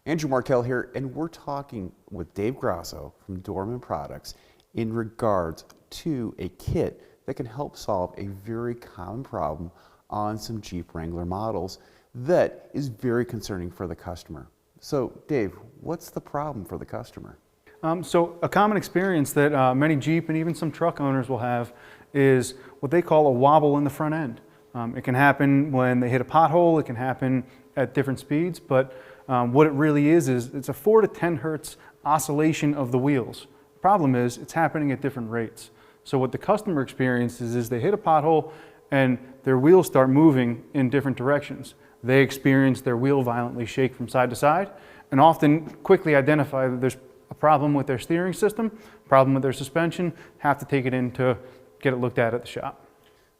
Andrew Markell here, and we're talking with Dave Grasso from Dorman Products in regards to a kit that can help solve a very common problem on some Jeep Wrangler models that is very concerning for the customer. So Dave, what's the problem for the customer? So a common experience that many Jeep and even some truck owners will have is what they call a wobble in the front end. It can happen when they hit a pothole, it can happen at different speeds, but what it really is it's a 4 to 10 hertz oscillation of the wheels. The problem is it's happening at different rates. So what the customer experiences is they hit a pothole and their wheels start moving in different directions. They experience their wheel violently shake from side to side and often quickly identify that there's a problem with their steering system, problem with their suspension, have to take it in to get it looked at the shop.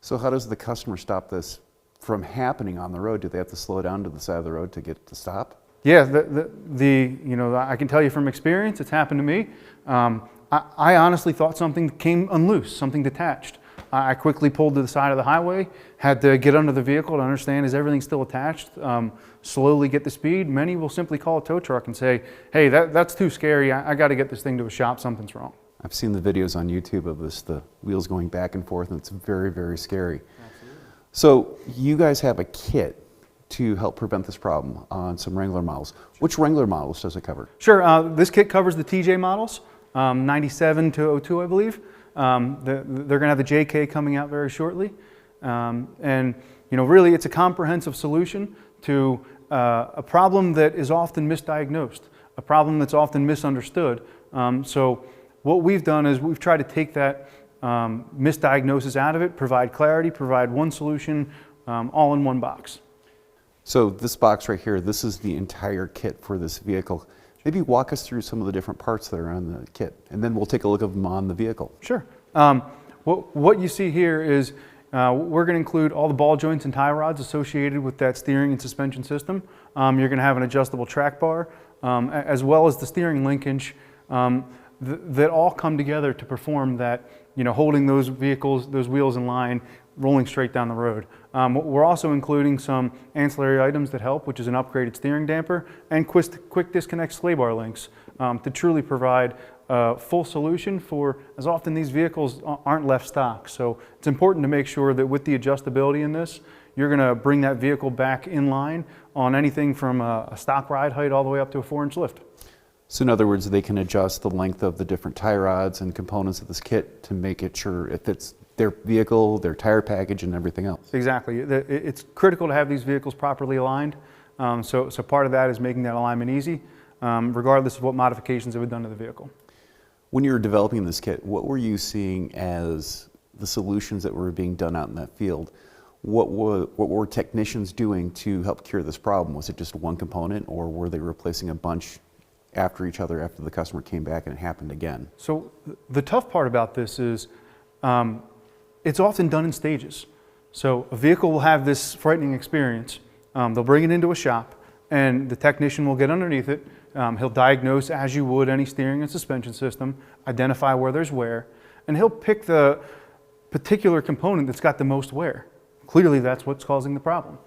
So how does the customer stop this from happening on the road? Do they have to slow down to the side of the road to get it to stop? Yeah, I can tell you from experience, it's happened to me. I honestly thought something came unloose, something detached. I quickly pulled to the side of the highway, had to get under the vehicle to understand, is everything still attached? Slowly get the speed. Many will simply call a tow truck and say, hey, that's too scary, I got to get this thing to a shop, something's wrong. I've seen the videos on YouTube of this, the wheels going back and forth, and it's very, very scary. Absolutely. So you guys have a kit to help prevent this problem on some Wrangler models. Which Wrangler models does it cover? Sure, this kit covers the TJ models, 97 to 02, I believe. They're going to have the JK coming out very shortly. And really it's a comprehensive solution to a problem that is often misdiagnosed, a problem that's often misunderstood. So what we've done is we've tried to take that misdiagnosis out of it, provide clarity, provide one solution, all in one box. So this box right here, this is the entire kit for this vehicle. Maybe walk us through some of the different parts that are on the kit, and then we'll take a look at them on the vehicle. Sure. What you see here is we're going to include all the ball joints and tie rods associated with that steering and suspension system. You're going to have an adjustable track bar, as well as the steering linkage that all come together to perform that, holding those wheels in line, rolling straight down the road. We're also including some ancillary items that help, which is an upgraded steering damper and quick disconnect sway bar links to truly provide a full solution for, as often these vehicles aren't left stock. So it's important to make sure that with the adjustability in this, you're going to bring that vehicle back in line on anything from a stock ride height all the way up to a 4-inch lift. So in other words, they can adjust the length of the different tie rods and components of this kit to make it sure it fits their vehicle, their tire package, and everything else. Exactly. It's critical to have these vehicles properly aligned. So part of that is making that alignment easy, regardless of what modifications have been done to the vehicle. When you were developing this kit, what were you seeing as the solutions that were being done out in that field? What were technicians doing to help cure this problem? Was it just one component, or were they replacing a bunch after each other after the customer came back and it happened again? So the tough part about this is it's often done in stages. So a vehicle will have this frightening experience. They'll bring it into a shop and the technician will get underneath it. He'll diagnose, as you would any steering and suspension system, identify where there's wear, and he'll pick the particular component that's got the most wear. Clearly that's what's causing the problem.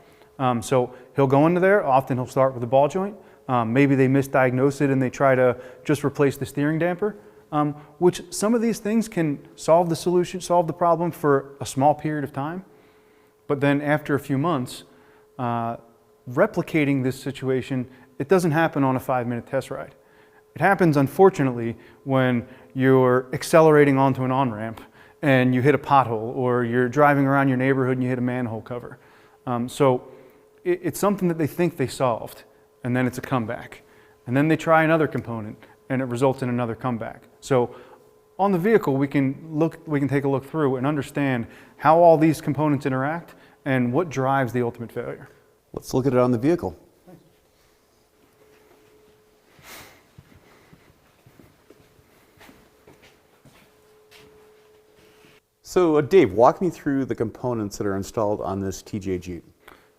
So he'll go into there, often he'll start with a ball joint. Maybe they misdiagnose it and they try to just replace the steering damper, which some of these things can solve the problem for a small period of time. But then after a few months, replicating this situation, it doesn't happen on a 5-minute test ride. It happens, unfortunately, when you're accelerating onto an on-ramp and you hit a pothole, or you're driving around your neighborhood and you hit a manhole cover. So it's something that they think they solved, and then it's a comeback. And then they try another component and it results in another comeback. So on the vehicle, we can take a look through and understand how all these components interact and what drives the ultimate failure. Let's look at it on the vehicle. So Dave, walk me through the components that are installed on this TJ Jeep.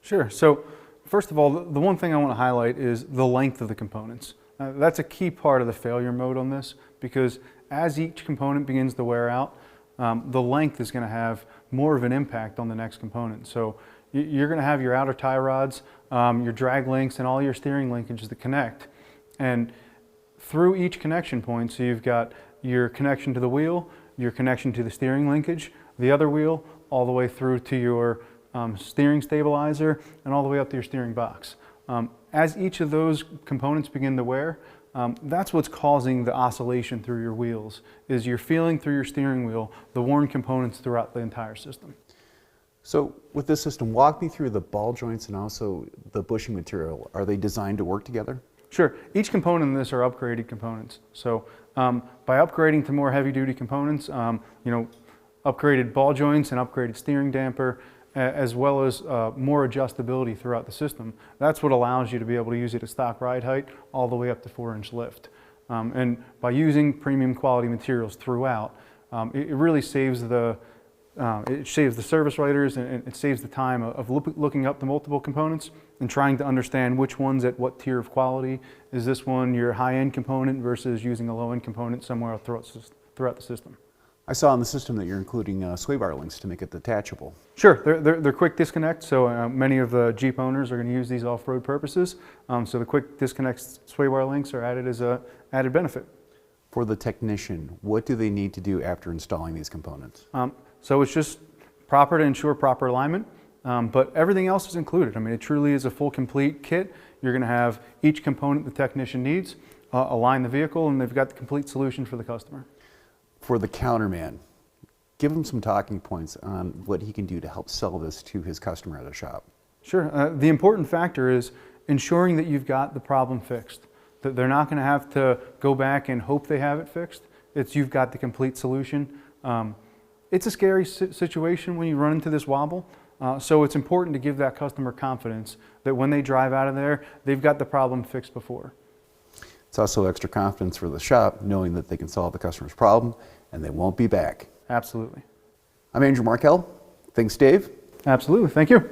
Sure. So first of all, the one thing I want to highlight is the length of the components. That's a key part of the failure mode on this, because as each component begins to wear out, the length is going to have more of an impact on the next component. So you're going to have your outer tie rods, your drag links, and all your steering linkages that connect. And through each connection point, so you've got your connection to the wheel, your connection to the steering linkage, the other wheel, all the way through to your steering stabilizer, and all the way up to your steering box. As each of those components begin to wear, that's what's causing the oscillation through your wheels, is you're feeling through your steering wheel the worn components throughout the entire system. So with this system, walk me through the ball joints and also the bushing material. Are they designed to work together? Sure. Each component in this are upgraded components. So by upgrading to more heavy-duty components, upgraded ball joints and upgraded steering damper, as well as more adjustability throughout the system, that's what allows you to be able to use it at stock ride height all the way up to 4-inch lift. And by using premium quality materials throughout, it really saves the service writers, and it saves the time of looking up the multiple components and trying to understand which one's at what tier of quality. Is this one your high-end component versus using a low-end component somewhere else throughout the system? I saw in the system that you're including sway bar links to make it detachable. Sure, they're quick disconnect, so many of the Jeep owners are going to use these off-road purposes. So the quick disconnect sway bar links are added as an added benefit. For the technician, what do they need to do after installing these components? So it's just proper to ensure proper alignment, but everything else is included. I mean, it truly is a full, complete kit. You're going to have each component the technician needs, align the vehicle, and they've got the complete solution for the customer. For the counterman, give him some talking points on what he can do to help sell this to his customer at a shop. Sure. The important factor is ensuring that you've got the problem fixed, that they're not going to have to go back and hope they have it fixed. It's you've got the complete solution. It's a scary situation when you run into this wobble, so it's important to give that customer confidence that when they drive out of there, they've got the problem fixed before. It's also extra confidence for the shop knowing that they can solve the customer's problem and they won't be back. Absolutely. I'm Andrew Markell. Thanks, Dave. Absolutely. Thank you.